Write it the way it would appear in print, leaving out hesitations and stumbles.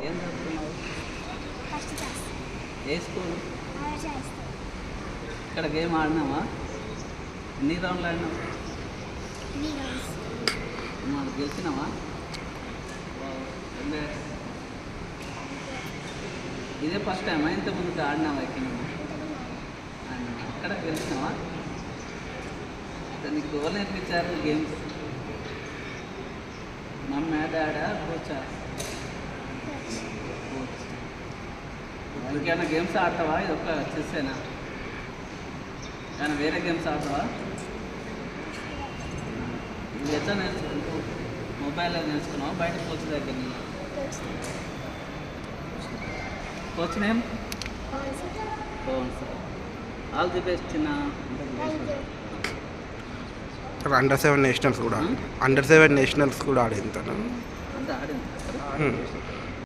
ఏం చదువుతున్నావు? First class ఏ school? RS ఇక్కడ గేమ్ ఆడినావా? ఎన్ని రౌండ్లు ఆడినావు? నీరస్ నువ్వు గెలిచినావా? ఇదే ఫస్ట్ టైమా? ఇంత ముందుకు ఆడినావా? ఎక్కడ అక్కడ గెలిచినావా? నీకు ఎవరు నేర్పించారు గేమ్స్? మమ్మీ డాడా కోచా? కోచ్. ఇంకేమైనా గేమ్స్ ఆడతావా? ఇది ఒక చెస్సేనా? కానీ వేరే గేమ్స్ ఆడతావా? ఇది ఎట్లా నేర్చుకుంటావు? మొబైల్లో నేర్చుకున్నావా? బయట కోచ్ దగ్గర coach name? All the best చిన్న. అండర్ 7 నేషనల్స్ కూడా అండర్ 7 నేషనల్స్ కూడా ఆడింది తను. అంతా ఆడింది.